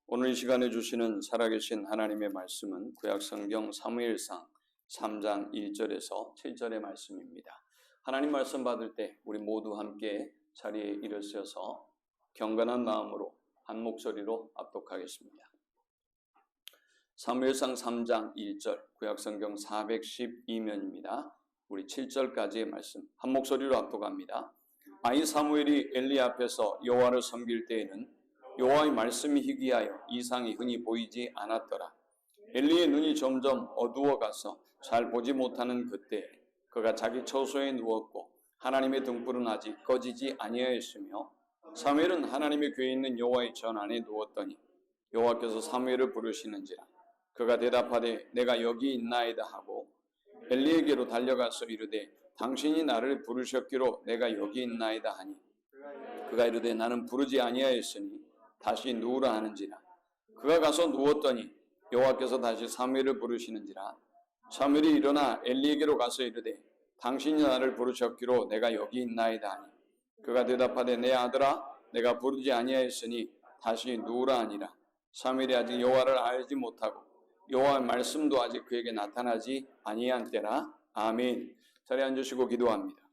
오늘 이 시간에 주시는 살아계신 하나님의 말씀은 구약성경 사무엘상 3장 1절에서 7절의 말씀입니다. 하나님 말씀 받을 때 우리 모두 함께 자리에 일어서서 경건한 마음으로 한 목소리로 압독하겠습니다. 사무엘상 3장 1절 구약성경 412면입니다. 우리 7절까지의 말씀 한 목소리로 압독합니다. 아이 사무엘이 엘리 앞에서 여호와를 섬길 때에는 여호와의 말씀이 희귀하여 이상이 흔히 보이지 않았더라. 엘리의 눈이 점점 어두워가서 잘 보지 못하는 그때 그가 자기 처소에 누웠고 하나님의 등불은 아직 꺼지지 아니하였으며 사무엘은 하나님의 궤에 있는 여호와의 전 안에 누웠더니 여호와께서 사무엘을 부르시는지라. 그가 대답하되 내가 여기 있나이다 하고 엘리에게로 달려가서 이르되 당신이 나를 부르셨기로 내가 여기 있나이다 하니 그가 이르되 나는 부르지 아니하였으니 다시 누우라 하는지라. 그가 가서 누웠더니 여호와께서 다시 사무엘을 부르시는지라. 사무엘이 일어나 엘리에게로 가서 이르되 당신이 나를 부르셨기로 내가 여기 있나이다 하니 그가 대답하되 내 아들아 내가 부르지 아니하였으니 다시 누우라 하니라. 사무엘이 아직 여호와를 알지 못하고 여호와의 말씀도 아직 그에게 나타나지 아니한 때라. 아멘. 자리에 앉으시고 기도합니다.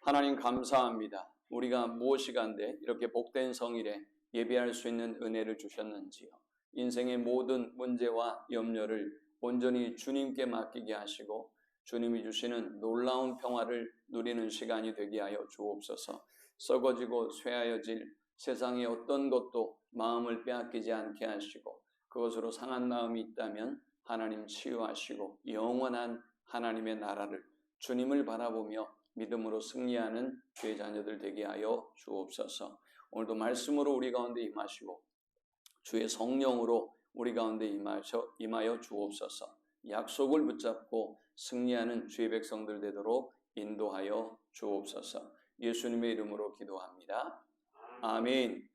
하나님 감사합니다. 우리가 무엇이간데 이렇게 복된 성일에 예배할 수 있는 은혜를 주셨는지요. 인생의 모든 문제와 염려를 온전히 주님께 맡기게 하시고 주님이 주시는 놀라운 평화를 누리는 시간이 되게 하여 주옵소서. 썩어지고 쇠하여질 세상의 어떤 것도 마음을 빼앗기지 않게 하시고 그것으로 상한 마음이 있다면 하나님 치유하시고 영원한 하나님의 나라를 주님을 바라보며 믿음으로 승리하는 주의 자녀들 되게 하여 주옵소서. 오늘도 말씀으로 우리 가운데 임하시고 주의 성령으로 우리 가운데 임하여 주옵소서. 약속을 붙잡고 승리하는 주의 백성들 되도록 인도하여 주옵소서. 예수님의 이름으로 기도합니다. 아멘.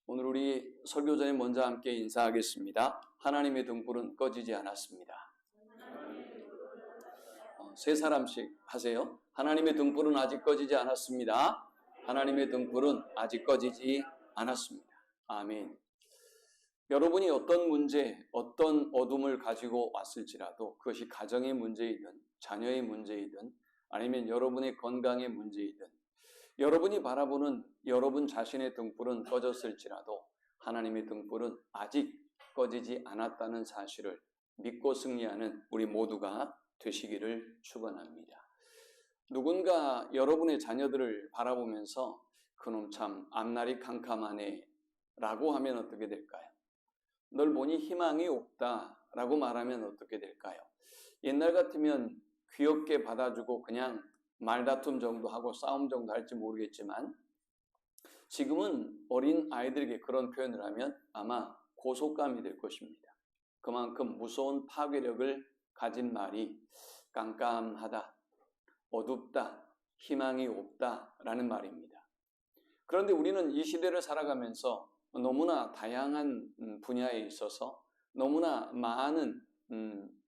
오늘 우리 설교 전에 먼저 함께 인사하겠습니다. 하나님의 등불은 꺼지지 않았습니다. 세 사람씩 하세요. 하나님의 등불은 아직 꺼지지 않았습니다. 하나님의 등불은 아직 꺼지지 않았습니다. 아멘. 여러분이 어떤 문제, 어떤 어둠을 가지고 왔을지라도 그것이 가정의 문제이든 자녀의 문제이든 아니면 여러분의 건강의 문제이든 여러분이 바라보는 여러분 자신의 등불은 꺼졌을지라도 하나님의 등불은 아직 꺼지지 않았다는 사실을 믿고 승리하는 우리 모두가 되시기를 축원합니다. 누군가 여러분의 자녀들을 바라보면서 그놈 참 앞날이 캄캄하네 라고 하면 어떻게 될까요? 널 보니 희망이 없다 라고 말하면 어떻게 될까요? 옛날 같으면 귀엽게 받아주고 그냥 말다툼 정도 하고 싸움 정도 할지 모르겠지만 지금은 어린 아이들에게 그런 표현을 하면 아마 고속감이 될 것입니다. 그만큼 무서운 파괴력을 가진 말이 깜깜하다, 어둡다, 희망이 없다라는 말입니다. 그런데 우리는 이 시대를 살아가면서 너무나 다양한 분야에 있어서 너무나 많은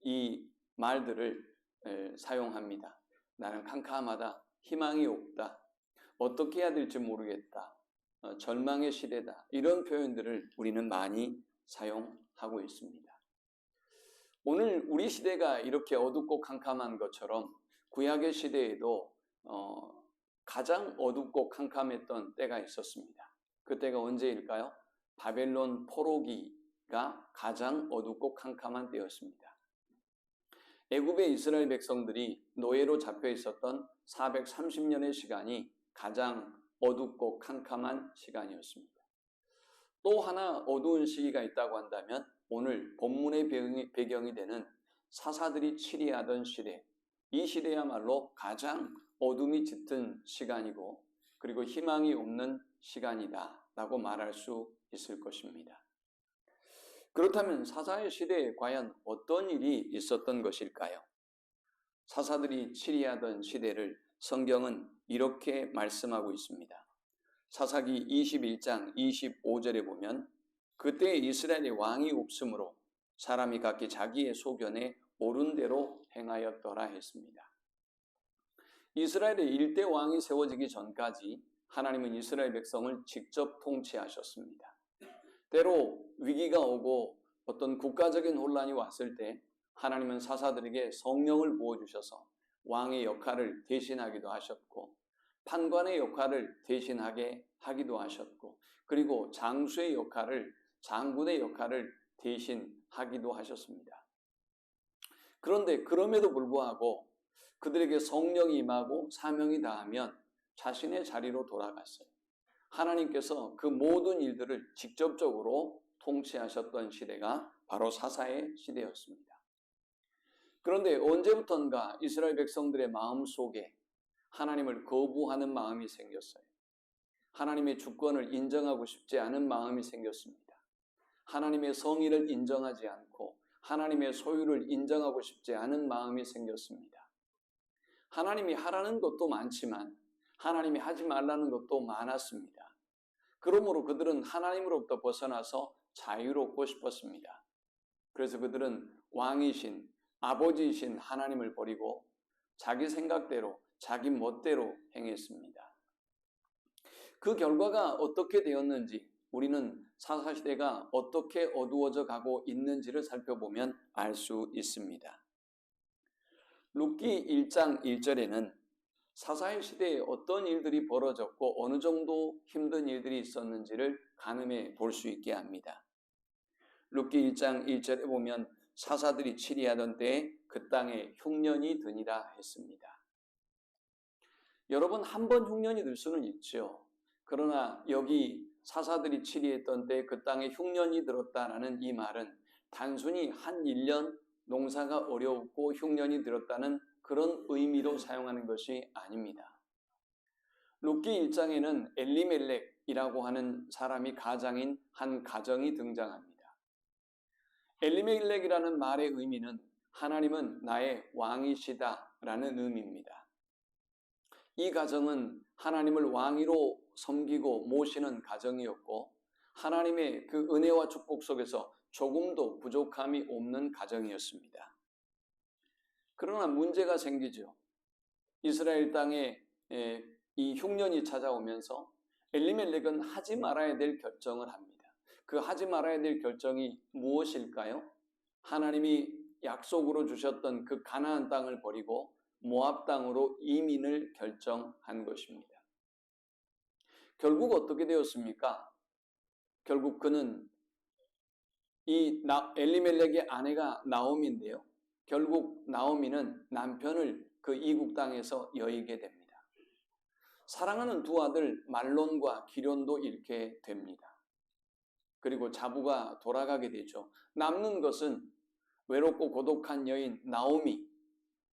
이 말들을 사용합니다. 나는 캄캄하다, 희망이 없다, 어떻게 해야 될지 모르겠다, 절망의 시대다 이런 표현들을 우리는 많이 사용하고 있습니다. 오늘 우리 시대가 이렇게 어둡고 캄캄한 것처럼 구약의 시대에도 가장 어둡고 캄캄했던 때가 있었습니다. 그때가 언제일까요? 바벨론 포로기가 가장 어둡고 캄캄한 때였습니다. 애굽의 이스라엘 백성들이 노예로 잡혀 있었던 430년의 시간이 가장 어둡고 캄캄한 시간이었습니다. 또 하나 어두운 시기가 있다고 한다면 오늘 본문의 배경이 되는 사사들이 치리하던 시대, 이 시대야말로 가장 어둠이 짙은 시간이고 그리고 희망이 없는 시간이다 라고 말할 수 있을 것입니다. 그렇다면 사사의 시대에 과연 어떤 일이 있었던 것일까요? 사사들이 치리하던 시대를 성경은 이렇게 말씀하고 있습니다. 사사기 21장 25절에 보면 그때 이스라엘의 왕이 없으므로 사람이 각기 자기의 소견에 옳은 대로 행하였더라 했습니다. 이스라엘의 일대 왕이 세워지기 전까지 하나님은 이스라엘 백성을 직접 통치하셨습니다. 때로 위기가 오고 어떤 국가적인 혼란이 왔을 때 하나님은 사사들에게 성령을 부어주셔서 왕의 역할을 대신하기도 하셨고 판관의 역할을 대신하게 하기도 하셨고 그리고 장수의 역할을 장군의 역할을 대신하기도 하셨습니다. 그런데 그럼에도 불구하고 그들에게 성령이 임하고 사명이 다하면 자신의 자리로 돌아갔어요. 하나님께서 그 모든 일들을 직접적으로 통치하셨던 시대가 바로 사사의 시대였습니다. 그런데 언제부턴가 이스라엘 백성들의 마음 속에 하나님을 거부하는 마음이 생겼어요. 하나님의 주권을 인정하고 싶지 않은 마음이 생겼습니다. 하나님의 성의를 인정하지 않고 하나님의 소유를 인정하고 싶지 않은 마음이 생겼습니다. 하나님이 하라는 것도 많지만 하나님이 하지 말라는 것도 많았습니다. 그러므로 그들은 하나님으로부터 벗어나서 자유롭고 싶었습니다. 그래서 그들은 왕이신 아버지이신 하나님을 버리고 자기 생각대로 자기 멋대로 행했습니다. 그 결과가 어떻게 되었는지 우리는 사사시대가 어떻게 어두워져 가고 있는지를 살펴보면 알 수 있습니다. 룻기 1장 1절에는 사사의 시대에 어떤 일들이 벌어졌고 어느 정도 힘든 일들이 있었는지를 가늠해 볼 수 있게 합니다. 룻기 1장 1절에 보면 사사들이 치리하던 때에 그 땅에 흉년이 드니라 했습니다. 여러분 한 번 흉년이 들 수는 있죠. 그러나 여기 사사들이 치리했던 때 그 땅에 흉년이 들었다라는 이 말은 단순히 한 1년 농사가 어려웠고 흉년이 들었다는 그런 의미로 사용하는 것이 아닙니다. 룻기 1장에는 엘리멜렉이라고 하는 사람이 가장인 한 가정이 등장합니다. 엘리멜렉이라는 말의 의미는 하나님은 나의 왕이시다라는 의미입니다. 이 가정은 하나님을 왕위로 섬기고 모시는 가정이었고 하나님의 그 은혜와 축복 속에서 조금도 부족함이 없는 가정이었습니다. 그러나 문제가 생기죠. 이스라엘 땅에 이 흉년이 찾아오면서 엘리멜렉은 하지 말아야 될 결정을 합니다. 그 하지 말아야 될 결정이 무엇일까요? 하나님이 약속으로 주셨던 그 가나안 땅을 버리고 모압 땅으로 이민을 결정한 것입니다. 결국 어떻게 되었습니까? 결국 그는 이 엘리멜렉의 아내가 나오미인데요. 결국 나오미는 남편을 그 이국 땅에서 여의게 됩니다. 사랑하는 두 아들 말론과 기련도 잃게 됩니다. 그리고 자부가 돌아가게 되죠. 남는 것은 외롭고 고독한 여인 나오미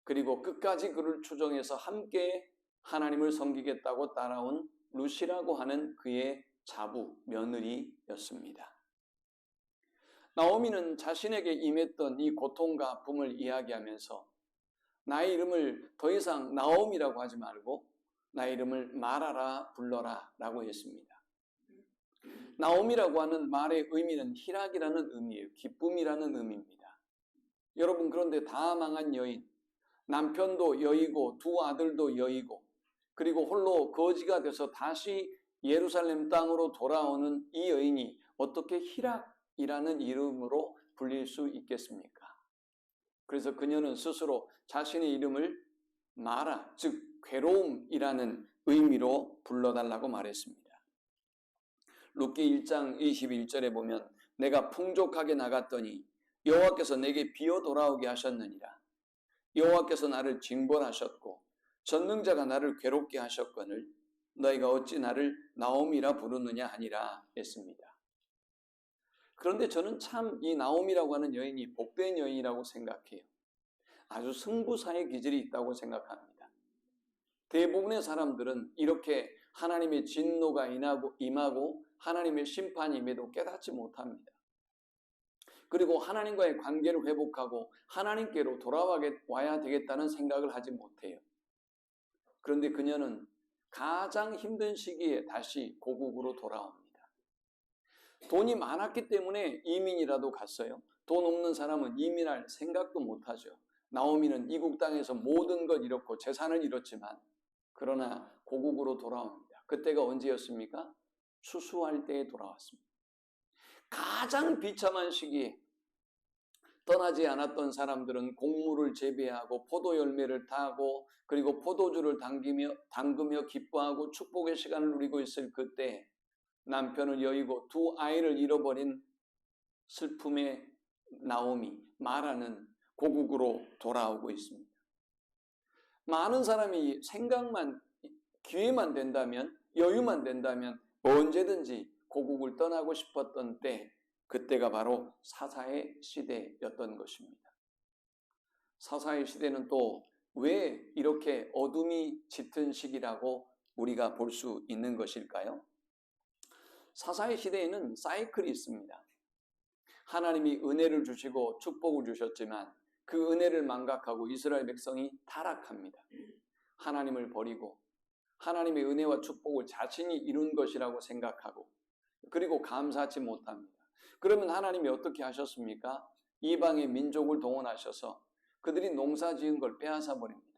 그리고 끝까지 그를 추종해서 함께 하나님을 섬기겠다고 따라온 룻이라고 하는 그의 자부, 며느리였습니다. 나오미는 자신에게 임했던 이 고통과 아픔을 이야기하면서 나의 이름을 더 이상 나오미라고 하지 말고 나의 이름을 마라라 불러라 라고 했습니다. 나오미라고 하는 말의 의미는 희락이라는 의미예요. 기쁨이라는 의미입니다. 여러분 그런데 다 망한 여인, 남편도 여의고 두 아들도 여의고 그리고 홀로 거지가 돼서 다시 예루살렘 땅으로 돌아오는 이 여인이 어떻게 희락이라는 이름으로 불릴 수 있겠습니까? 그래서 그녀는 스스로 자신의 이름을 마라, 즉 괴로움이라는 의미로 불러달라고 말했습니다. 룻기 1장 21절에 보면 내가 풍족하게 나갔더니 여호와께서 내게 비어 돌아오게 하셨느니라. 여호와께서 나를 징벌하셨고 전능자가 나를 괴롭게 하셨거늘 너희가 어찌 나를 나오미라 부르느냐 하니라 했습니다. 그런데 저는 참 이 나오미라고 하는 여인이 복된 여인이라고 생각해요. 아주 승부사의 기질이 있다고 생각합니다. 대부분의 사람들은 이렇게 하나님의 진노가 임하고 하나님의 심판이 임해도 깨닫지 못합니다. 그리고 하나님과의 관계를 회복하고 하나님께로 돌아와야 되겠다는 생각을 하지 못해요. 그런데 그녀는 가장 힘든 시기에 다시 고국으로 돌아옵니다. 돈이 많았기 때문에 이민이라도 갔어요. 돈 없는 사람은 이민할 생각도 못하죠. 나오미는 이국 땅에서 모든 걸 잃었고 재산을 잃었지만 그러나 고국으로 돌아옵니다. 그때가 언제였습니까? 추수할 때에 돌아왔습니다. 가장 비참한 시기에 떠나지 않았던 사람들은 곡물을 재배하고 포도 열매를 타고 그리고 포도주를 담그며 기뻐하고 축복의 시간을 누리고 있을 그때 남편을 여의고 두 아이를 잃어버린 슬픔의 나오미 마라는 고국으로 돌아오고 있습니다. 많은 사람이 생각만 기회만 된다면 여유만 된다면 언제든지 고국을 떠나고 싶었던 때 그때가 바로 사사의 시대였던 것입니다. 사사의 시대는 또 왜 이렇게 어둠이 짙은 시기라고 우리가 볼 수 있는 것일까요? 사사의 시대에는 사이클이 있습니다. 하나님이 은혜를 주시고 축복을 주셨지만 그 은혜를 망각하고 이스라엘 백성이 타락합니다. 하나님을 버리고 하나님의 은혜와 축복을 자신이 이룬 것이라고 생각하고 그리고 감사하지 못합니다. 그러면 하나님이 어떻게 하셨습니까? 이방의 민족을 동원하셔서 그들이 농사 지은 걸 빼앗아 버립니다.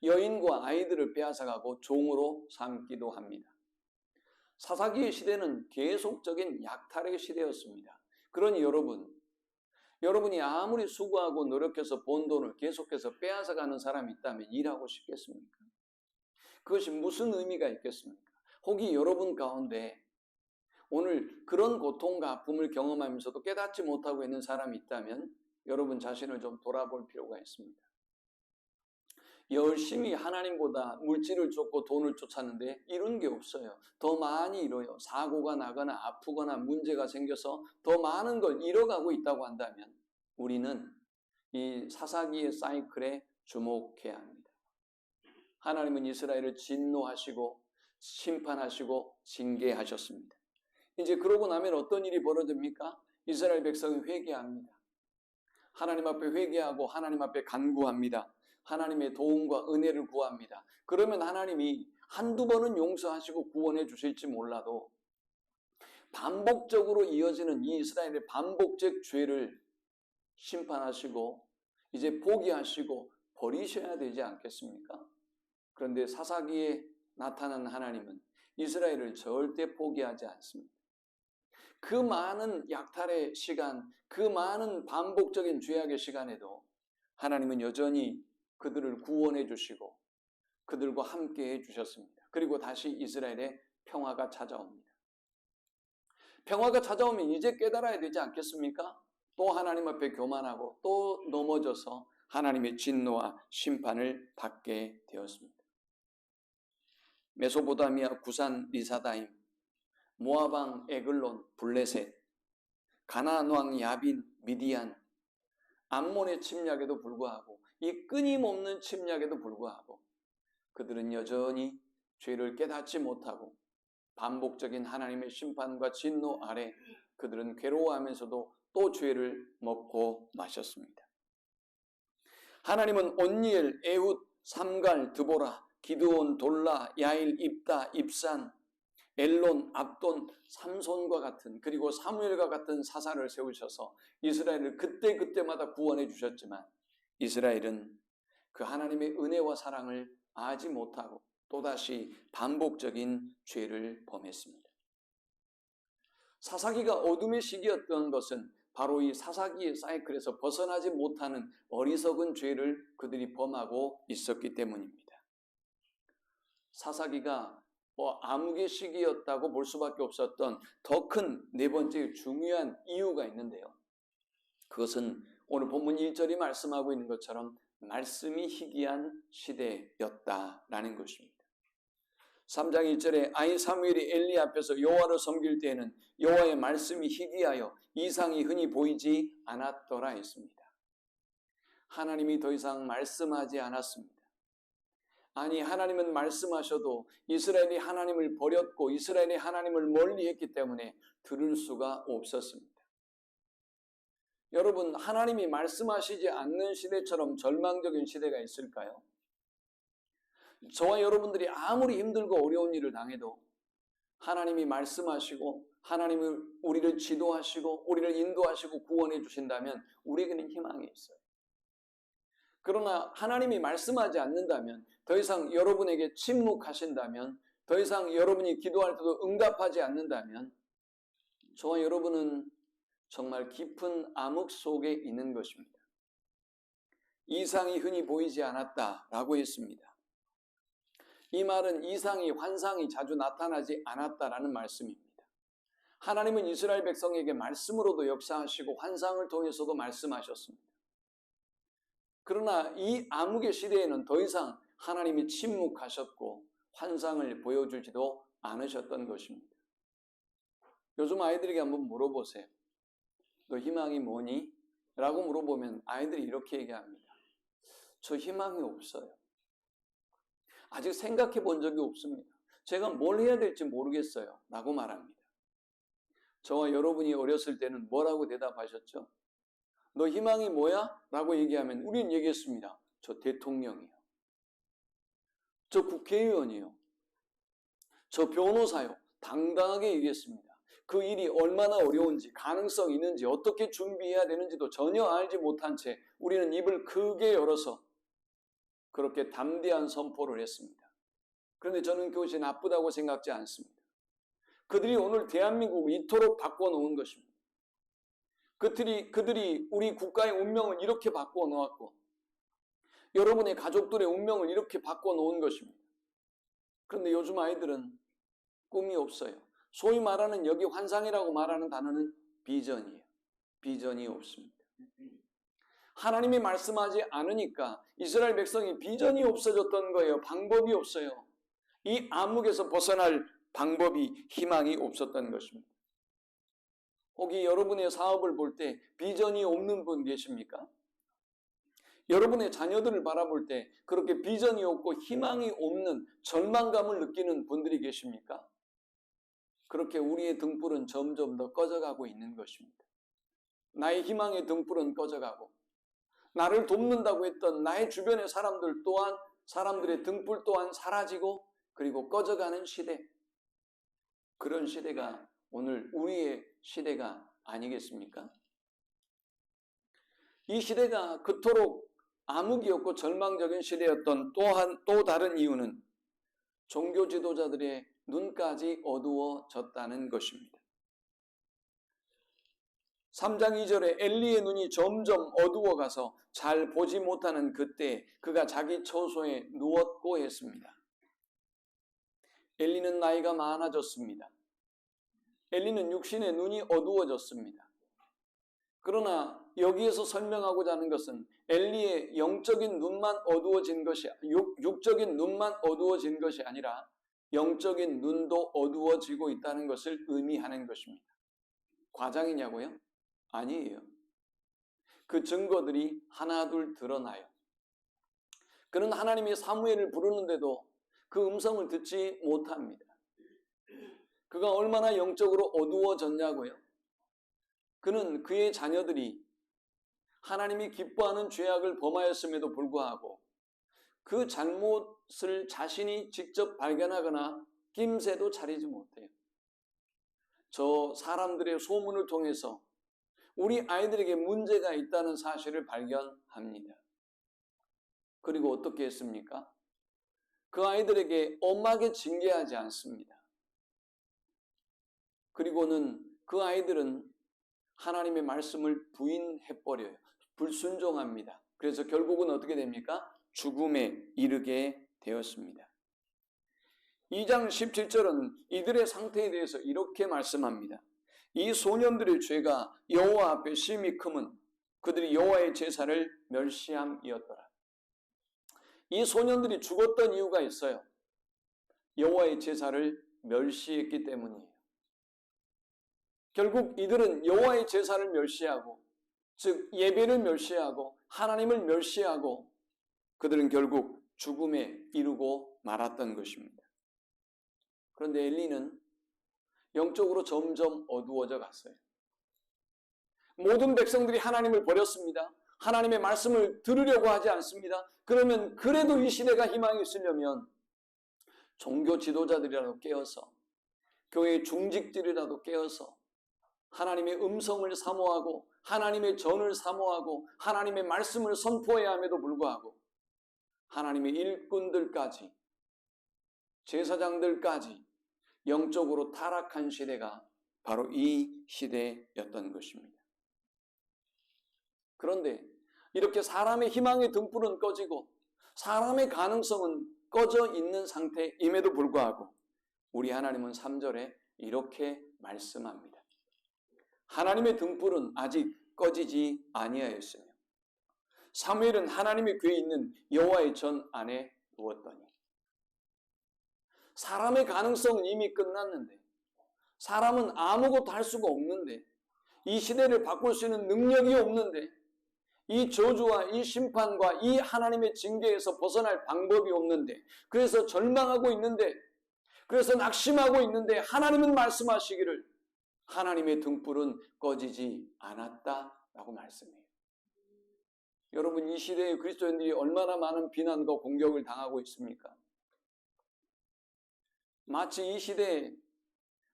여인과 아이들을 빼앗아가고 종으로 삼기도 합니다. 사사기의 시대는 계속적인 약탈의 시대였습니다. 그러니 여러분이 아무리 수고하고 노력해서 번 돈을 계속해서 빼앗아가는 사람이 있다면 일하고 싶겠습니까? 그것이 무슨 의미가 있겠습니까? 혹이 여러분 가운데 오늘 그런 고통과 아픔을 경험하면서도 깨닫지 못하고 있는 사람이 있다면 여러분 자신을 좀 돌아볼 필요가 있습니다. 열심히 하나님보다 물질을 쫓고 돈을 쫓았는데 이룬 게 없어요. 더 많이 잃어요. 사고가 나거나 아프거나 문제가 생겨서 더 많은 걸 잃어가고 있다고 한다면 우리는 이 사사기의 사이클에 주목해야 합니다. 하나님은 이스라엘을 진노하시고 심판하시고 징계하셨습니다. 이제 그러고 나면 어떤 일이 벌어집니까? 이스라엘 백성이 회개합니다. 하나님 앞에 회개하고 하나님 앞에 간구합니다. 하나님의 도움과 은혜를 구합니다. 그러면 하나님이 한두 번은 용서하시고 구원해 주실지 몰라도 반복적으로 이어지는 이 이스라엘의 반복적 죄를 심판하시고 이제 포기하시고 버리셔야 되지 않겠습니까? 그런데 사사기에 나타난 하나님은 이스라엘을 절대 포기하지 않습니다. 그 많은 약탈의 시간, 그 많은 반복적인 죄악의 시간에도 하나님은 여전히 그들을 구원해 주시고 그들과 함께 해 주셨습니다. 그리고 다시 이스라엘의 평화가 찾아옵니다. 평화가 찾아오면 이제 깨달아야 되지 않겠습니까? 또 하나님 앞에 교만하고 또 넘어져서 하나님의 진노와 심판을 받게 되었습니다. 메소포타미아 구산 리사다임, 모압왕 에글론 블레셋, 가나안 왕 야빈 미디안, 암몬의 침략에도 불구하고 이 끊임없는 침략에도 불구하고 그들은 여전히 죄를 깨닫지 못하고 반복적인 하나님의 심판과 진노 아래 그들은 괴로워하면서도 또 죄를 먹고 마셨습니다. 하나님은 온니엘, 에훗, 삼갈, 드보라, 기드온, 돌라, 야일, 입다, 입산, 엘론, 압돈, 삼손과 같은 그리고 사무엘과 같은 사사를 세우셔서 이스라엘을 그때그때마다 구원해 주셨지만 이스라엘은 그 하나님의 은혜와 사랑을 알지 못하고 또다시 반복적인 죄를 범했습니다. 사사기가 어둠의 시기였던 것은 바로 이 사사기의 사이클에서 벗어나지 못하는 어리석은 죄를 그들이 범하고 있었기 때문입니다. 사사기가 암흑의 시기였다고 볼 수밖에 없었던 더 큰 네 번째 중요한 이유가 있는데요. 그것은 오늘 본문 1절이 말씀하고 있는 것처럼 말씀이 희귀한 시대였다라는 것입니다. 3장 1절에 아이 사무엘이 엘리 앞에서 여호와를 섬길 때에는 여호와의 말씀이 희귀하여 이상이 흔히 보이지 않았더라 했습니다. 하나님이 더 이상 말씀하지 않았습니다. 아니 하나님은 말씀하셔도 이스라엘이 하나님을 버렸고 이스라엘이 하나님을 멀리했기 때문에 들을 수가 없었습니다. 여러분 하나님이 말씀하시지 않는 시대처럼 절망적인 시대가 있을까요? 저와 여러분들이 아무리 힘들고 어려운 일을 당해도 하나님이 말씀하시고 하나님이 우리를 지도하시고 우리를 인도하시고 구원해 주신다면 우리에게는 희망이 있어요. 그러나 하나님이 말씀하지 않는다면 더 이상 여러분에게 침묵하신다면 더 이상 여러분이 기도할 때도 응답하지 않는다면 저와 여러분은 정말 깊은 암흑 속에 있는 것입니다. 이상이 흔히 보이지 않았다라고 했습니다. 이 말은 이상이, 환상이 자주 나타나지 않았다라는 말씀입니다. 하나님은 이스라엘 백성에게 말씀으로도 역사하시고 환상을 통해서도 말씀하셨습니다. 그러나 이 암흑의 시대에는 더 이상 하나님이 침묵하셨고 환상을 보여주지도 않으셨던 것입니다. 요즘 아이들에게 한번 물어보세요. 너 희망이 뭐니? 라고 물어보면 아이들이 이렇게 얘기합니다. 저 희망이 없어요. 아직 생각해 본 적이 없습니다. 제가 뭘 해야 될지 모르겠어요. 라고 말합니다. 저와 여러분이 어렸을 때는 뭐라고 대답하셨죠? 너 희망이 뭐야? 라고 얘기하면 우리는 얘기했습니다. 저 대통령이요. 저 국회의원이요. 저 변호사요. 당당하게 얘기했습니다. 그 일이 얼마나 어려운지, 가능성이 있는지, 어떻게 준비해야 되는지도 전혀 알지 못한 채 우리는 입을 크게 열어서 그렇게 담대한 선포를 했습니다. 그런데 저는 그것이 나쁘다고 생각지 않습니다. 그들이 오늘 대한민국을 이토록 바꿔놓은 것입니다. 그들이 우리 국가의 운명을 이렇게 바꿔놓았고 여러분의 가족들의 운명을 이렇게 바꿔놓은 것입니다. 그런데 요즘 아이들은 꿈이 없어요. 소위 말하는 여기 환상이라고 말하는 단어는 비전이에요. 비전이 없습니다. 하나님이 말씀하지 않으니까 이스라엘 백성이 비전이 없어졌던 거예요. 방법이 없어요. 이 암흑에서 벗어날 방법이, 희망이 없었던 것입니다. 혹시 여러분의 사업을 볼 때 비전이 없는 분 계십니까? 여러분의 자녀들을 바라볼 때 그렇게 비전이 없고 희망이 없는 절망감을 느끼는 분들이 계십니까? 그렇게 우리의 등불은 점점 더 꺼져가고 있는 것입니다. 나의 희망의 등불은 꺼져가고 나를 돕는다고 했던 나의 주변의 사람들 또한, 사람들의 등불 또한 사라지고 그리고 꺼져가는 시대, 그런 시대가 오늘 우리의 시대가 아니겠습니까? 이 시대가 그토록 암흑이었고 절망적인 시대였던 또 다른 이유는 종교 지도자들의 눈까지 어두워졌다는 것입니다. 3장 2절에 엘리의 눈이 점점 어두워가서 잘 보지 못하는 그때 그가 자기 처소에 누웠고 했습니다. 엘리는 나이가 많아졌습니다. 엘리는 육신의 눈이 어두워졌습니다. 그러나 여기에서 설명하고자 하는 것은 엘리의 영적인 눈만 어두워진 것이, 육적인 눈만 어두워진 것이 아니라 영적인 눈도 어두워지고 있다는 것을 의미하는 것입니다. 과장이냐고요? 아니에요. 그 증거들이 하나둘 드러나요. 그는 하나님이 사무엘을 부르는데도 그 음성을 듣지 못합니다. 그가 얼마나 영적으로 어두워졌냐고요? 그는 그의 자녀들이 하나님이 기뻐하는 죄악을 범하였음에도 불구하고 그 잘못을 자신이 직접 발견하거나 낌새도 차리지 못해요. 저 사람들의 소문을 통해서 우리 아이들에게 문제가 있다는 사실을 발견합니다. 그리고 어떻게 했습니까? 그 아이들에게 엄하게 징계하지 않습니다. 그리고는 그 아이들은 하나님의 말씀을 부인해버려요. 불순종합니다. 그래서 결국은 어떻게 됩니까? 죽음에 이르게 되었습니다. 2장 17절은 이들의 상태에 대해서 이렇게 말씀합니다. 이 소년들의 죄가 여호와 앞에 심히 크면 그들이 여호와의 제사를 멸시함이었더라. 이 소년들이 죽었던 이유가 있어요. 여호와의 제사를 멸시했기 때문이에요. 결국 이들은 여호와의 제사를 멸시하고, 즉 예배를 멸시하고 하나님을 멸시하고 그들은 결국 죽음에 이르고 말았던 것입니다. 그런데 엘리는 영적으로 점점 어두워져 갔어요. 모든 백성들이 하나님을 버렸습니다. 하나님의 말씀을 들으려고 하지 않습니다. 그러면 그래도 이 시대가 희망이 있으려면 종교 지도자들이라도 깨어서, 교회 중직들이라도 깨어서 하나님의 음성을 사모하고 하나님의 전을 사모하고 하나님의 말씀을 선포해야 함에도 불구하고 하나님의 일꾼들까지, 제사장들까지 영적으로 타락한 시대가 바로 이 시대였던 것입니다. 그런데 이렇게 사람의 희망의 등불은 꺼지고 사람의 가능성은 꺼져 있는 상태임에도 불구하고 우리 하나님은 3절에 이렇게 말씀합니다. 하나님의 등불은 아직 꺼지지 아니하였으며 사무엘은 하나님의 궤에 있는 여호와의 전 안에 누웠더니. 사람의 가능성은 이미 끝났는데, 사람은 아무것도 할 수가 없는데, 이 시대를 바꿀 수 있는 능력이 없는데, 이 저주와 이 심판과 이 하나님의 징계에서 벗어날 방법이 없는데, 그래서 절망하고 있는데, 그래서 낙심하고 있는데 하나님은 말씀하시기를 하나님의 등불은 꺼지지 않았다라고 말씀해요. 여러분, 이 시대의 그리스도인들이 얼마나 많은 비난과 공격을 당하고 있습니까? 마치 이 시대에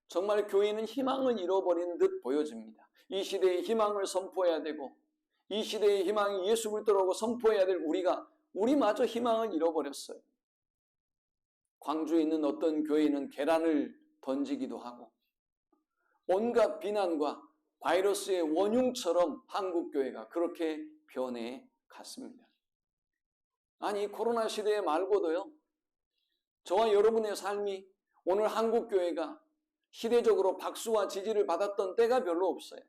정말 교회는 희망을 잃어버린 듯 보여집니다. 이 시대의 희망을 선포해야 되고 이 시대의 희망이 예수 그리스도라고 선포해야 될 우리마저 희망을 잃어버렸어요. 광주에 있는 어떤 교회는 계란을 던지기도 하고 온갖 비난과 바이러스의 원흉처럼 한국 교회가 그렇게 변해 갔습니다. 아니, 코로나 시대 말고도요, 저와 여러분의 삶이 오늘 한국 교회가 시대적으로 박수와 지지를 받았던 때가 별로 없어요.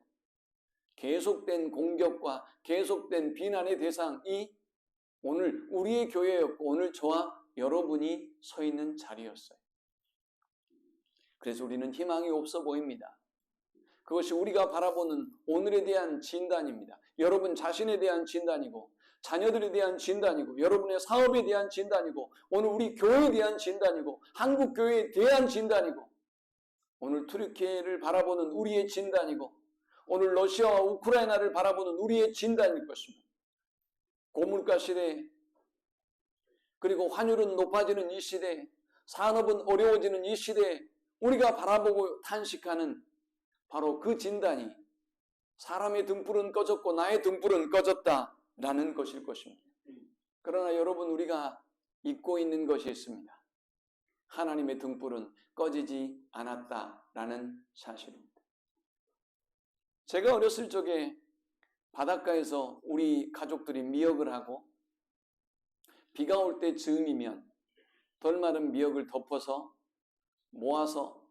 계속된 공격과 계속된 비난의 대상이 오늘 우리의 교회였고 오늘 저와 여러분이 서 있는 자리였어요. 그래서 우리는 희망이 없어 보입니다. 그것이 우리가 바라보는 오늘에 대한 진단입니다. 여러분 자신에 대한 진단이고 자녀들에 대한 진단이고 여러분의 사업에 대한 진단이고 오늘 우리 교회에 대한 진단이고 한국 교회에 대한 진단이고 오늘 튀르키예를 바라보는 우리의 진단이고 오늘 러시아와 우크라이나를 바라보는 우리의 진단일 것입니다. 고물가 시대, 그리고 환율은 높아지는 이 시대, 산업은 어려워지는 이 시대에 우리가 바라보고 탄식하는 바로 그 진단이 사람의 등불은 꺼졌고 나의 등불은 꺼졌다라는 것일 것입니다. 그러나 여러분, 우리가 잊고 있는 것이 있습니다. 하나님의 등불은 꺼지지 않았다라는 사실입니다. 제가 어렸을 적에 바닷가에서 우리 가족들이 미역을 하고 비가 올 때 즈음이면 덜 마른 미역을 덮어서 모아서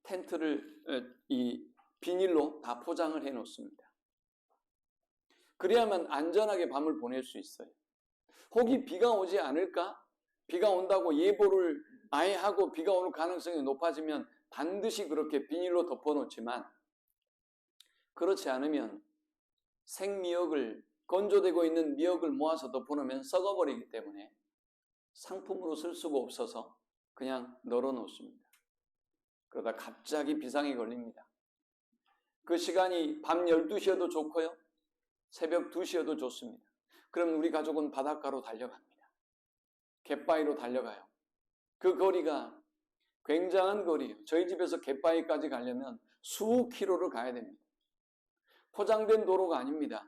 텐트를 이 비닐로 다 포장을 해 놓습니다. 그래야만 안전하게 밤을 보낼 수 있어요. 혹이 비가 오지 않을까? 비가 온다고 예보를 아예 하고 비가 올 가능성이 높아지면 반드시 그렇게 비닐로 덮어 놓지만 그렇지 않으면 생미역을 건조되고 있는 미역을 모아서 덮어놓으면 썩어버리기 때문에 상품으로 쓸 수가 없어서 그냥 널어놓습니다. 그러다 갑자기 비상이 걸립니다. 그 시간이 밤 12시여도 좋고요. 새벽 2시여도 좋습니다. 그럼 우리 가족은 바닷가로 달려갑니다. 갯바위로 달려가요. 그 거리가 굉장한 거리예요. 저희 집에서 갯바위까지 가려면 수 킬로를 가야 됩니다. 포장된 도로가 아닙니다.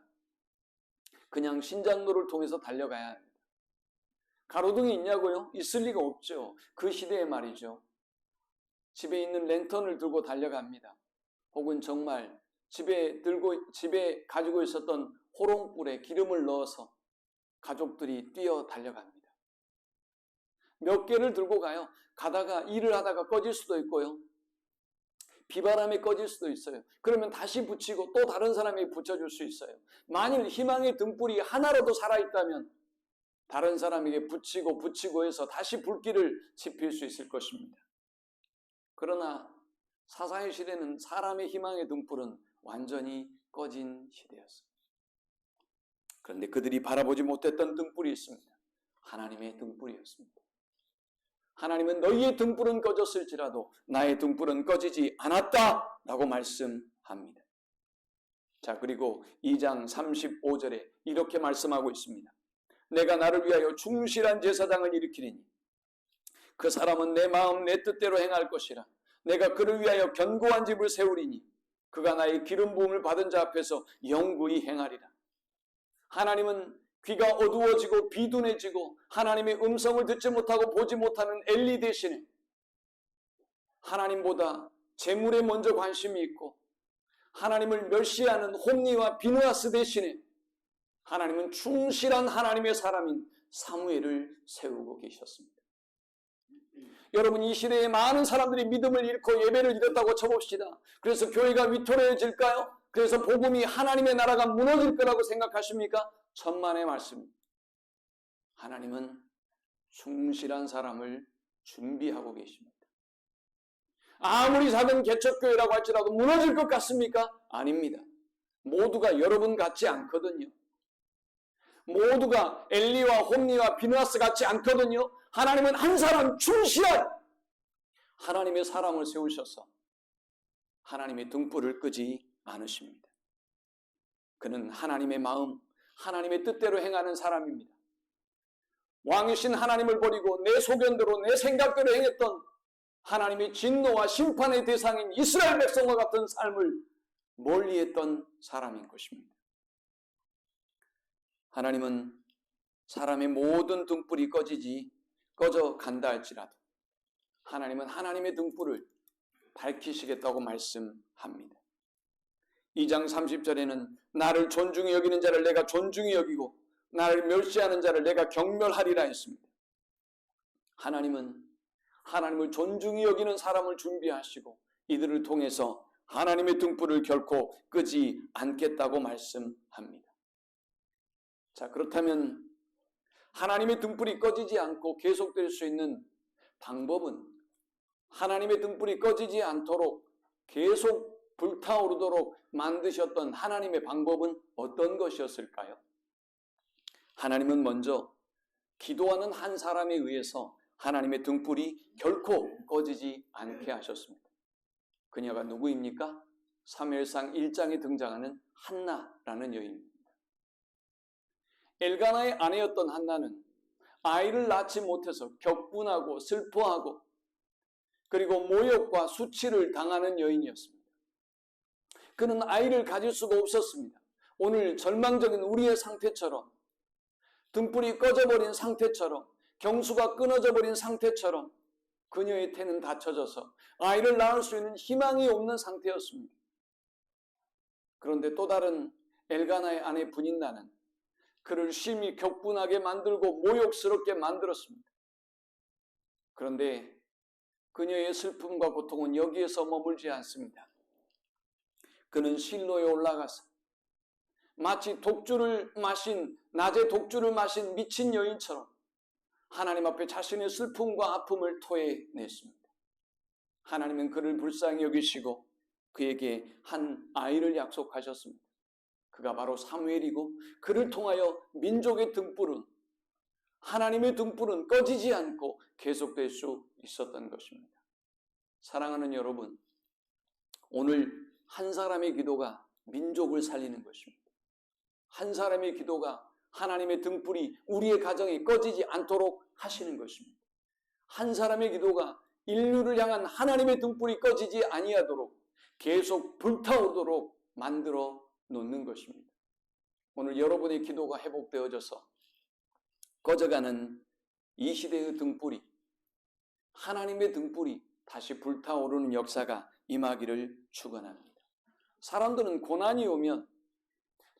그냥 신장로를 통해서 달려가야 합니다. 가로등이 있냐고요? 있을 리가 없죠. 그 시대에 말이죠. 집에 있는 랜턴을 들고 달려갑니다. 혹은 정말 집에 가지고 있었던 호롱불에 기름을 넣어서 가족들이 뛰어 달려갑니다. 몇 개를 들고 가요. 가다가 일을 하다가 꺼질 수도 있고요. 비바람에 꺼질 수도 있어요. 그러면 다시 붙이고 또 다른 사람이 붙여줄 수 있어요. 만일 희망의 등불이 하나라도 살아있다면 다른 사람에게 붙이고 해서 다시 불길을 지필 수 있을 것입니다. 그러나 사사의 시대는 사람의 희망의 등불은 완전히 꺼진 시대였습니다. 그런데 그들이 바라보지 못했던 등불이 있습니다. 하나님의 등불이었습니다. 하나님은 너희의 등불은 꺼졌을지라도 나의 등불은 꺼지지 않았다라고 말씀합니다. 자, 그리고 2장 35절에 이렇게 말씀하고 있습니다. 내가 나를 위하여 충실한 제사장을 일으키리니 그 사람은 내 마음 내 뜻대로 행할 것이라. 내가 그를 위하여 견고한 집을 세우리니 그가 나의 기름 부음을 받은 자 앞에서 영구히 행하리라. 하나님은 귀가 어두워지고 비둔해지고 하나님의 음성을 듣지 못하고 보지 못하는 엘리 대신에 하나님보다 재물에 먼저 관심이 있고 하나님을 멸시하는 홈리와 비느하스 대신에 하나님은 충실한 하나님의 사람인 사무엘을 세우고 계셨습니다. 여러분, 이 시대에 많은 사람들이 믿음을 잃고 예배를 잃었다고 쳐봅시다. 그래서 교회가 위태로워질까요? 그래서 복음이 하나님의 나라가 무너질 거라고 생각하십니까? 천만의 말씀입니다. 하나님은 충실한 사람을 준비하고 계십니다. 아무리 작은 개척교회라고 할지라도 무너질 것 같습니까? 아닙니다. 모두가 여러분 같지 않거든요. 모두가 엘리와 홈리와 비느하스 같지 않거든요. 하나님은 한 사람 충실한 하나님의 사람을 세우셔서 하나님의 등불을 끄지 않으십니다. 그는 하나님의 마음, 하나님의 뜻대로 행하는 사람입니다. 왕이신 하나님을 버리고 내 소견대로 내 생각대로 행했던 하나님의 진노와 심판의 대상인 이스라엘 백성과 같은 삶을 멀리했던 사람인 것입니다. 하나님은 사람의 모든 등불이 꺼져 간다 할지라도 하나님은 하나님의 등불을 밝히시겠다고 말씀합니다. 2장 30절에는 나를 존중히 여기는 자를 내가 존중히 여기고 나를 멸시하는 자를 내가 경멸하리라 했습니다. 하나님은 하나님을 존중히 여기는 사람을 준비하시고 이들을 통해서 하나님의 등불을 결코 끄지 않겠다고 말씀합니다. 자, 그렇다면 하나님의 등불이 꺼지지 않고 계속될 수 있는 방법은, 하나님의 등불이 꺼지지 않도록 계속 불타오르도록 만드셨던 하나님의 방법은 어떤 것이었을까요? 하나님은 먼저 기도하는 한 사람에 의해서 하나님의 등불이 결코 꺼지지 않게 하셨습니다. 그녀가 누구입니까? 사무엘상 1장에 등장하는 한나라는 여인입니다. 엘가나의 아내였던 한나는 아이를 낳지 못해서 격분하고 슬퍼하고 그리고 모욕과 수치를 당하는 여인이었습니다. 그는 아이를 가질 수가 없었습니다. 오늘 절망적인 우리의 상태처럼, 등불이 꺼져버린 상태처럼, 경수가 끊어져 버린 상태처럼 그녀의 태는 닫혀져서 아이를 낳을 수 있는 희망이 없는 상태였습니다. 그런데 또 다른 엘가나의 아내 분인나는 그를 심히 격분하게 만들고 모욕스럽게 만들었습니다. 그런데 그녀의 슬픔과 고통은 여기에서 머물지 않습니다. 그는 실로에 올라가서 마치 낮에 독주를 마신 미친 여인처럼 하나님 앞에 자신의 슬픔과 아픔을 토해냈습니다. 하나님은 그를 불쌍히 여기시고 그에게 한 아이를 약속하셨습니다. 그가 바로 사무엘이고 그를 통하여 민족의 등불은, 하나님의 등불은 꺼지지 않고 계속될 수 있었던 것입니다. 사랑하는 여러분, 오늘 한 사람의 기도가 민족을 살리는 것입니다. 한 사람의 기도가 하나님의 등불이 우리의 가정에 꺼지지 않도록 하시는 것입니다. 한 사람의 기도가 인류를 향한 하나님의 등불이 꺼지지 아니하도록 계속 불타오도록 만들어 놓는 것입니다. 오늘 여러분의 기도가 회복되어져서 꺼져가는 이 시대의 등불이, 하나님의 등불이 다시 불타오르는 역사가 임하기를 축원합니다. 사람들은 고난이 오면,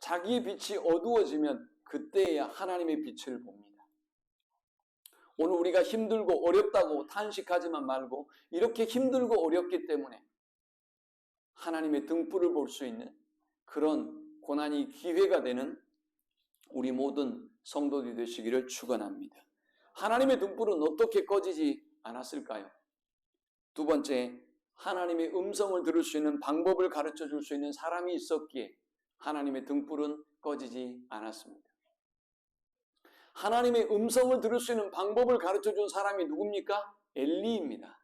자기의 빛이 어두워지면 그때야 하나님의 빛을 봅니다. 오늘 우리가 힘들고 어렵다고 탄식하지만 말고 이렇게 힘들고 어렵기 때문에 하나님의 등불을 볼 수 있는 그런 고난이 기회가 되는 우리 모든 성도들이 되시기를 축원합니다. 하나님의 등불은 어떻게 꺼지지 않았을까요? 두 번째, 하나님의 음성을 들을 수 있는 방법을 가르쳐 줄 수 있는 사람이 있었기에 하나님의 등불은 꺼지지 않았습니다. 하나님의 음성을 들을 수 있는 방법을 가르쳐 준 사람이 누굽니까? 엘리입니다.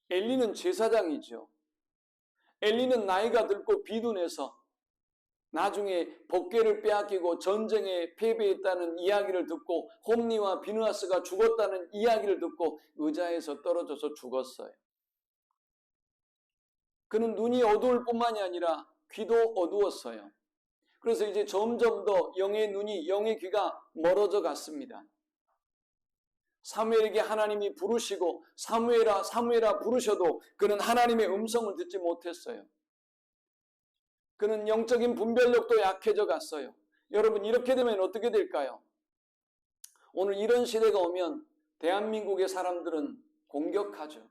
엘리는 제사장이죠. 엘리는 나이가 들고 비둔해서 나중에 법궤를 빼앗기고 전쟁에 패배했다는 이야기를 듣고 홈리와 비느하스가 죽었다는 이야기를 듣고 의자에서 떨어져서 죽었어요. 그는 눈이 어두울 뿐만이 아니라 귀도 어두웠어요. 그래서 이제 점점 더 영의 눈이, 영의 귀가 멀어져 갔습니다. 사무엘에게 하나님이 부르시고 사무엘아 사무엘아 부르셔도 그는 하나님의 음성을 듣지 못했어요. 그는 영적인 분별력도 약해져 갔어요. 여러분, 이렇게 되면 어떻게 될까요? 오늘 이런 시대가 오면 대한민국의 사람들은 공격하죠.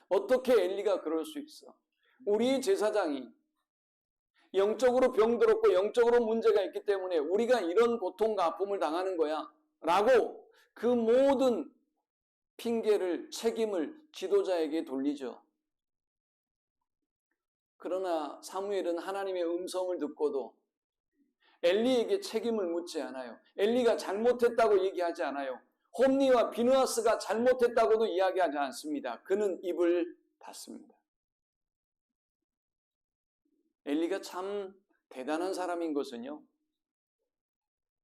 어떻게 엘리가 그럴 수 있어? 우리 제사장이 영적으로 병들었고 영적으로 문제가 있기 때문에 우리가 이런 고통과 아픔을 당하는 거야 라고 그 모든 핑계를, 책임을 지도자에게 돌리죠. 그러나 사무엘은 하나님의 음성을 듣고도 엘리에게 책임을 묻지 않아요. 엘리가 잘못했다고 얘기하지 않아요. 홈니와 비느하스가 잘못했다고도 이야기하지 않습니다. 그는 입을 닫습니다. 엘리가 참 대단한 사람인 것은요,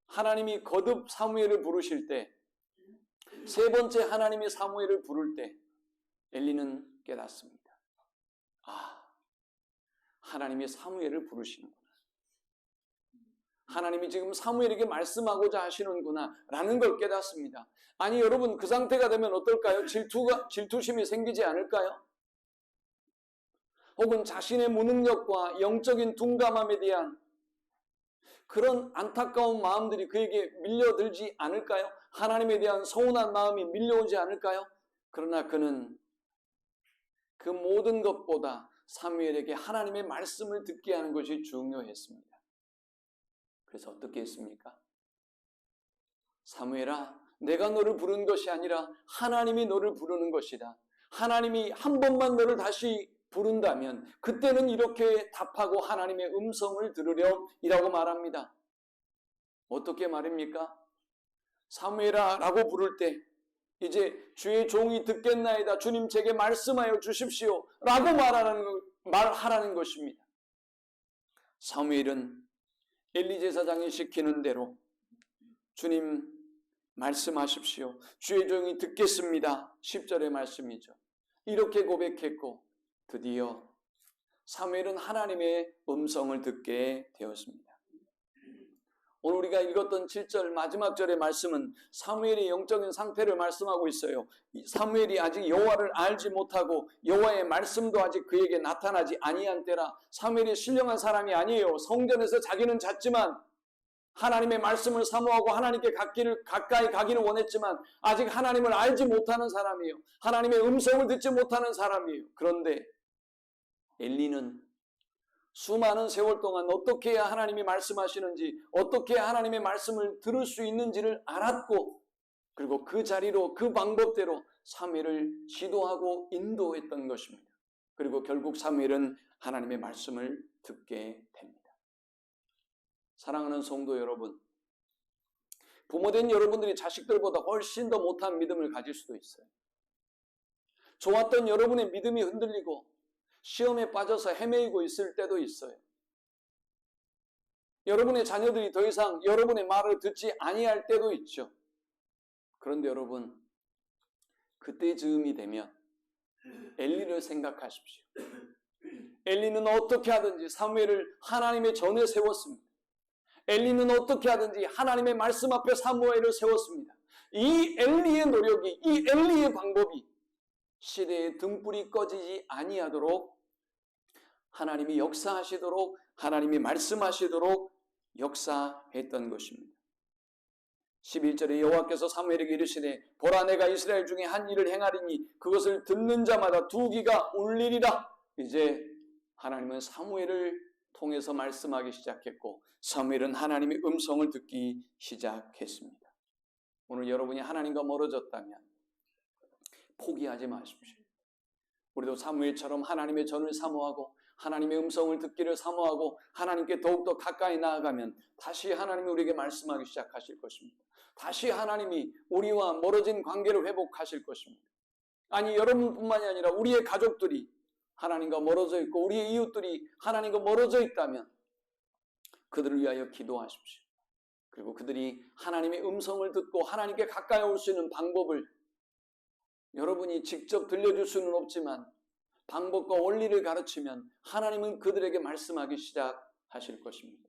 하나님이 거듭 사무엘을 부르실 때, 세 번째 하나님이 사무엘을 부를 때 엘리는 깨닫습니다. 아, 하나님이 사무엘을 부르시는구나. 하나님이 지금 사무엘에게 말씀하고자 하시는구나 라는 걸 깨닫습니다. 아니 여러분, 그 상태가 되면 어떨까요? 질투심이 생기지 않을까요? 혹은 자신의 무능력과 영적인 둔감함에 대한 그런 안타까운 마음들이 그에게 밀려들지 않을까요? 하나님에 대한 서운한 마음이 밀려오지 않을까요? 그러나 그는 그 모든 것보다 사무엘에게 하나님의 말씀을 듣게 하는 것이 중요했습니다. 그래서 어떻게 했습니까? 사무엘아, 내가 너를 부른 것이 아니라 하나님이 너를 부르는 것이다. 하나님이 한 번만 너를 다시 부른다면 그때는 이렇게 답하고 하나님의 음성을 들으렴이라고 말합니다. 어떻게 말입니까? 사무엘아 라고 부를 때 이제 주의 종이 듣겠나이다. 주님 제게 말씀하여 주십시오 라고 말하라는 것입니다. 사무엘은 엘리 제사장이 시키는 대로 주님 말씀하십시오. 주의 종이 듣겠습니다. 10절의 말씀이죠. 이렇게 고백했고 드디어 사무엘은 하나님의 음성을 듣게 되었습니다. 오늘 우리가 읽었던 7절 마지막 절의 말씀은 사무엘의 영적인 상태를 말씀하고 있어요. 사무엘이 아직 여호와를 알지 못하고 여호와의 말씀도 아직 그에게 나타나지 아니한 때라. 사무엘이 신령한 사람이 아니에요. 성전에서 자기는 잤지만 하나님의 말씀을 사모하고 하나님께 가까이 가기를 원했지만 아직 하나님을 알지 못하는 사람이에요. 하나님의 음성을 듣지 못하는 사람이에요. 그런데 엘리는 수많은 세월 동안 어떻게 해야 하나님이 말씀하시는지, 어떻게 해야 하나님의 말씀을 들을 수 있는지를 알았고, 그리고 그 자리로 그 방법대로 사무엘을 지도하고 인도했던 것입니다. 그리고 결국 사무엘은 하나님의 말씀을 듣게 됩니다. 사랑하는 성도 여러분, 부모된 여러분들이 자식들보다 훨씬 더 못한 믿음을 가질 수도 있어요. 좋았던 여러분의 믿음이 흔들리고 시험에 빠져서 헤매이고 있을 때도 있어요. 여러분의 자녀들이 더 이상 여러분의 말을 듣지 아니할 때도 있죠. 그런데 여러분, 그때 즈음이 되면 엘리를 생각하십시오. 엘리는 어떻게 하든지 사무엘을 하나님의 전에 세웠습니다. 엘리는 어떻게 하든지 하나님의 말씀 앞에 사무엘을 세웠습니다. 이 엘리의 노력이, 이 엘리의 방법이 시대의 등불이 꺼지지 아니하도록 하나님이 역사하시도록, 하나님이 말씀하시도록 역사했던 것입니다. 11절에 여호와께서 사무엘에게 이르시되 보라 내가 이스라엘 중에 한 일을 행하리니 그것을 듣는 자마다 두 귀가 울리리라. 이제 하나님은 사무엘을 통해서 말씀하기 시작했고 사무엘은 하나님의 음성을 듣기 시작했습니다. 오늘 여러분이 하나님과 멀어졌다면 포기하지 마십시오. 우리도 사무엘처럼 하나님의 전을 사모하고 하나님의 음성을 듣기를 사모하고 하나님께 더욱더 가까이 나아가면 다시 하나님이 우리에게 말씀하기 시작하실 것입니다. 다시 하나님이 우리와 멀어진 관계를 회복하실 것입니다. 아니 여러분뿐만이 아니라 우리의 가족들이 하나님과 멀어져 있고 우리의 이웃들이 하나님과 멀어져 있다면 그들을 위하여 기도하십시오. 그리고 그들이 하나님의 음성을 듣고 하나님께 가까이 올 수 있는 방법을 여러분이 직접 들려줄 수는 없지만 방법과 원리를 가르치면 하나님은 그들에게 말씀하기 시작하실 것입니다.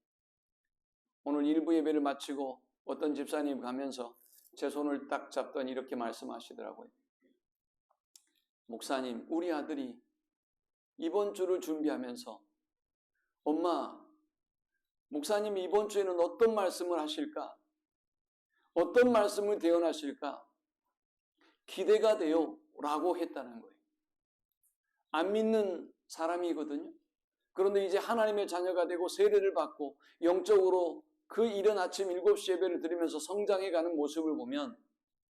오늘 일부 예배를 마치고 어떤 집사님 가면서 제 손을 딱 잡더니 이렇게 말씀하시더라고요. 목사님, 우리 아들이 이번 주를 준비하면서 엄마, 목사님이 이번 주에는 어떤 말씀을 하실까? 어떤 말씀을 대언하실까? 기대가 돼요 라고 했다는 거예요. 안 믿는 사람이거든요. 그런데 이제 하나님의 자녀가 되고 세례를 받고 영적으로 그 이른 아침 7시 예배를 드리면서 성장해가는 모습을 보면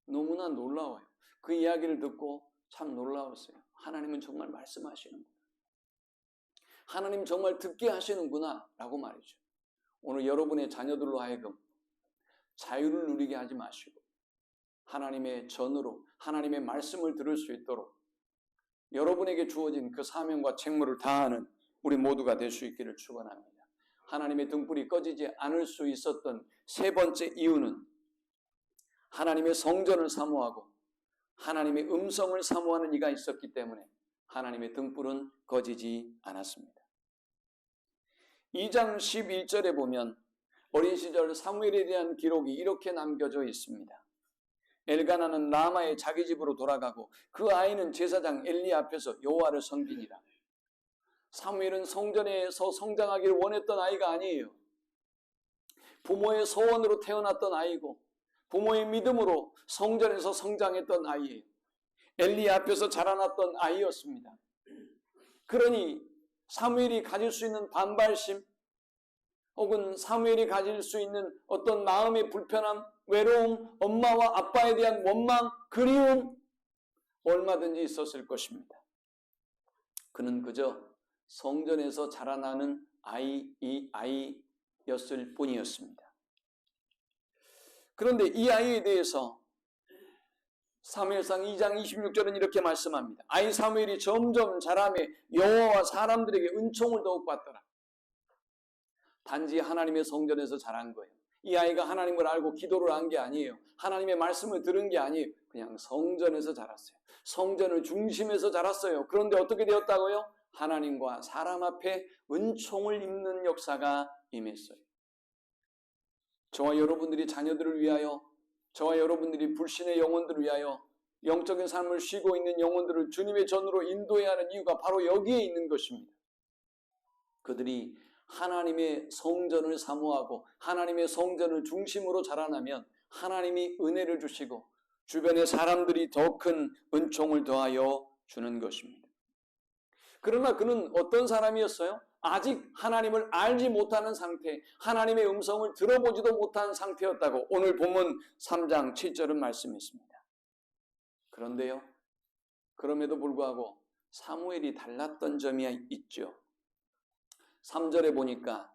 너무나 놀라워요. 그 이야기를 듣고 참 놀라웠어요. 하나님은 정말 말씀하시는구나. 하나님 정말 듣게 하시는구나 라고 말이죠. 오늘 여러분의 자녀들로 하여금 자유를 누리게 하지 마시고 하나님의 전으로 하나님의 말씀을 들을 수 있도록 여러분에게 주어진 그 사명과 책무를 다하는 우리 모두가 될 수 있기를 축원합니다. 하나님의 등불이 꺼지지 않을 수 있었던 세 번째 이유는 하나님의 성전을 사모하고 하나님의 음성을 사모하는 이가 있었기 때문에 하나님의 등불은 꺼지지 않았습니다. 2장 11절에 보면 어린 시절 사무엘에 대한 기록이 이렇게 남겨져 있습니다. 엘가나는 라마의 자기 집으로 돌아가고 그 아이는 제사장 엘리 앞에서 여호와를 섬기니라. 사무엘은 성전에서 성장하기를 원했던 아이가 아니에요. 부모의 소원으로 태어났던 아이고 부모의 믿음으로 성전에서 성장했던 아이예요. 엘리 앞에서 자라났던 아이였습니다. 그러니 사무엘이 가질 수 있는 반발심 혹은 사무엘이 가질 수 있는 어떤 마음의 불편함, 외로움, 엄마와 아빠에 대한 원망, 그리움 얼마든지 있었을 것입니다. 그는 그저 성전에서 자라나는 아이였을 뿐이었습니다. 그런데 이 아이에 대해서 사무엘상 2장 26절은 이렇게 말씀합니다. 아이 사무엘이 점점 자라매 여호와와 사람들에게 은총을 더욱 받더라. 단지 하나님의 성전에서 자란 거예요. 이 아이가 하나님을 알고 기도를 한 게 아니에요. 하나님의 말씀을 들은 게 아니에요. 그냥 성전에서 자랐어요. 성전을 중심에서 자랐어요. 그런데 어떻게 되었다고요? 하나님과 사람 앞에 은총을 입는 역사가 임했어요. 저와 여러분들이 자녀들을 위하여, 저와 여러분들이 불신의 영혼들을 위하여 영적인 삶을 쉬고 있는 영혼들을 주님의 전으로 인도해야 하는 이유가 바로 여기에 있는 것입니다. 그들이 하나님의 성전을 사모하고 하나님의 성전을 중심으로 자라나면 하나님이 은혜를 주시고 주변의 사람들이 더 큰 은총을 더하여 주는 것입니다. 그러나 그는 어떤 사람이었어요? 아직 하나님을 알지 못하는 상태, 하나님의 음성을 들어보지도 못한 상태였다고 오늘 본문 3장 7절은 말씀했습니다. 그런데요, 그럼에도 불구하고 사무엘이 달랐던 점이 있죠. 3절에 보니까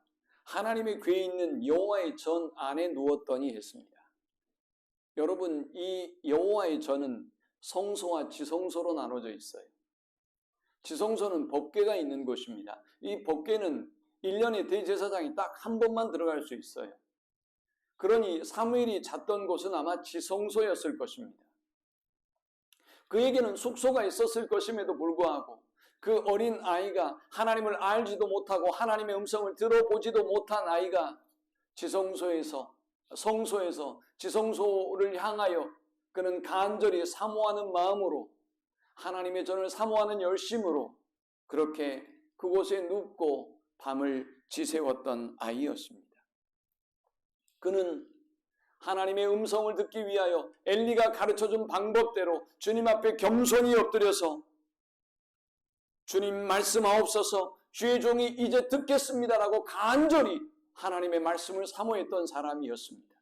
하나님의 궤에 있는 여호와의 전 안에 누웠더니 했습니다. 여러분, 이 여호와의 전은 성소와 지성소로 나눠져 있어요. 지성소는 법궤가 있는 곳입니다. 이 법궤는 1년에 대제사장이 딱 한 번만 들어갈 수 있어요. 그러니 사무엘이 잤던 곳은 아마 지성소였을 것입니다. 그에게는 숙소가 있었을 것임에도 불구하고 그 어린 아이가 하나님을 알지도 못하고 하나님의 음성을 들어보지도 못한 아이가 지성소에서 성소에서 지성소를 향하여 그는 간절히 사모하는 마음으로 하나님의 전을 사모하는 열심으로 그렇게 그곳에 눕고 밤을 지새웠던 아이였습니다. 그는 하나님의 음성을 듣기 위하여 엘리가 가르쳐준 방법대로 주님 앞에 겸손히 엎드려서 주님 말씀하옵소서, 주의 종이 이제 듣겠습니다라고 간절히 하나님의 말씀을 사모했던 사람이었습니다.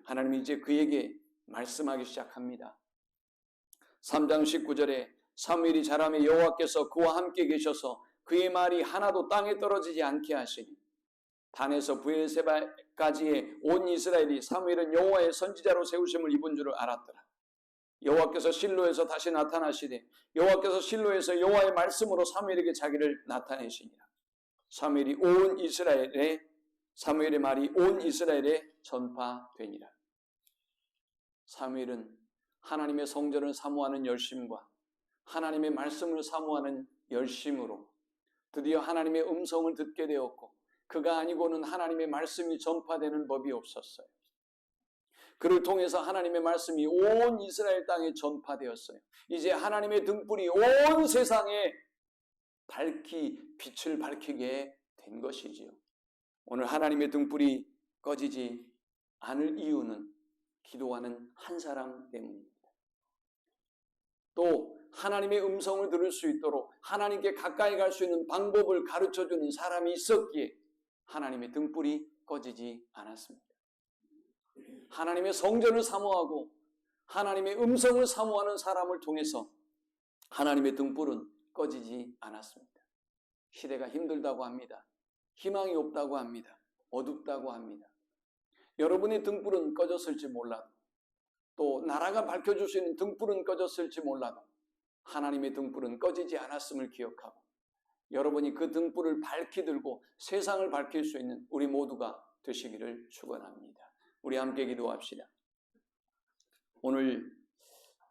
하나님이 이제 그에게 말씀하기 시작합니다. 3장 19절에 사무엘이 자라매 여호와께서 그와 함께 계셔서 그의 말이 하나도 땅에 떨어지지 않게 하시니 단에서 브엘세바까지의 온 이스라엘이 사무엘은 여호와의 선지자로 세우심을 입은 줄을 알았더라. 여호와께서 실로에서 다시 나타나시되 여호와께서 실로에서 여호와의 말씀으로 사무엘에게 자기를 나타내시니라. 사무엘의 말이 온 이스라엘에 전파되니라. 사무엘은 하나님의 성전을 사모하는 열심과 하나님의 말씀을 사모하는 열심으로 드디어 하나님의 음성을 듣게 되었고 그가 아니고는 하나님의 말씀이 전파되는 법이 없었어요. 그를 통해서 하나님의 말씀이 온 이스라엘 땅에 전파되었어요. 이제 하나님의 등불이 온 세상에 빛을 밝히게 된 것이지요. 오늘 하나님의 등불이 꺼지지 않을 이유는 기도하는 한 사람 때문입니다. 또 하나님의 음성을 들을 수 있도록 하나님께 가까이 갈 수 있는 방법을 가르쳐주는 사람이 있었기에 하나님의 등불이 꺼지지 않았습니다. 하나님의 성전을 사모하고 하나님의 음성을 사모하는 사람을 통해서 하나님의 등불은 꺼지지 않았습니다. 시대가 힘들다고 합니다. 희망이 없다고 합니다. 어둡다고 합니다. 여러분의 등불은 꺼졌을지 몰라도, 또 나라가 밝혀줄 수 있는 등불은 꺼졌을지 몰라도 하나님의 등불은 꺼지지 않았음을 기억하고 여러분이 그 등불을 밝히 들고 세상을 밝힐 수 있는 우리 모두가 되시기를 축원합니다. 우리 함께 기도합시다. 오늘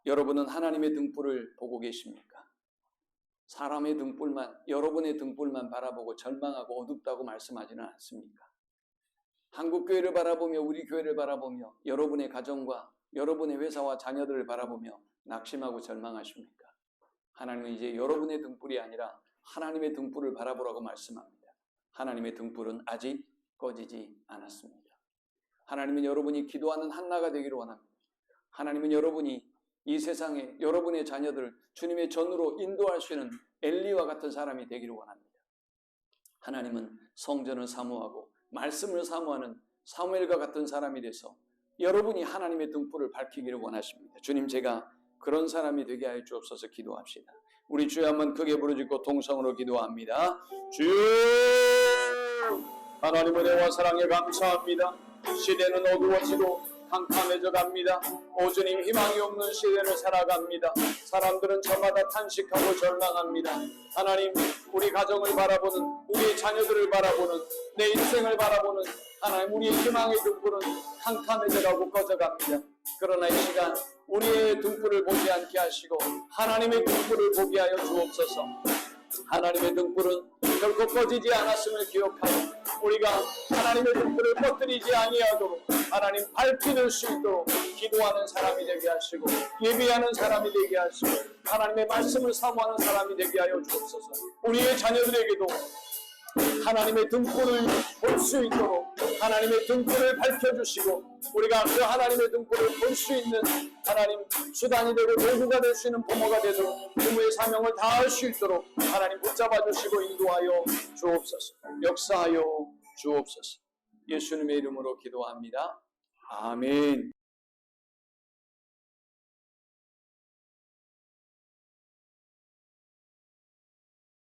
여러분은 하나님의 등불을 보고 계십니까? 사람의 등불만, 여러분의 등불만 바라보고 절망하고 어둡다고 말씀하지는 않습니까? 한국교회를 바라보며 우리 교회를 바라보며 여러분의 가정과 여러분의 회사와 자녀들을 바라보며 낙심하고 절망하십니까? 하나님은 이제 여러분의 등불이 아니라 하나님의 등불을 바라보라고 말씀합니다. 하나님의 등불은 아직 꺼지지 않았습니다. 하나님은 여러분이 기도하는 한나가 되기를 원합니다. 하나님은 여러분이 이 세상에 여러분의 자녀들을 주님의 전으로 인도할 수 있는 엘리와 같은 사람이 되기를 원합니다. 하나님은 성전을 사모하고 말씀을 사모하는 사무엘과 같은 사람이 돼서 여러분이 하나님의 등불을 밝히기를 원하십니다. 주님, 제가 그런 사람이 되게 하여 주옵소서. 기도합시다. 우리 주여 한번 크게 부르짖고 동성으로 기도합니다. 주여, 하나님의 은혜와 사랑에 감사합니다. 시대는 어두워지고 캄캄해져 갑니다. 오 주님, 희망이 없는 시대를 살아갑니다. 사람들은 저마다 탄식하고 절망합니다. 하나님, 우리 가정을 바라보는, 우리의 자녀들을 바라보는, 내 인생을 바라보는 하나님, 우리의 희망의 등불은 캄캄해져가고 꺼져갑니다. 그러나 이 시간 우리의 등불을 보지 않게 하시고 하나님의 등불을 보게 하여 주옵소서. 하나님의 등불은 결코 꺼지지 않았음을 기억하고 우리가 하나님의 등불을 꺼뜨리지 아니하도록 하나님 밝히는 수 있도록 기도하는 사람이 되게 하시고 예배하는 사람이 되게 하시고 하나님의 말씀을 사모하는 사람이 되게 하여 주옵소서. 우리의 자녀들에게도 하나님의 등불을 볼 수 있도록 하나님의 등불을 밝혀주시고 우리가 그 하나님의 등불을 볼 수 있는 하나님 수단이 되고 도구가 될 수 있는 부모가 되도록 부모의 사명을 다할 수 있도록 하나님 붙잡아 주시고 인도하여 주옵소서. 역사하여 주옵소서. 예수님의 이름으로 기도합니다. 아멘.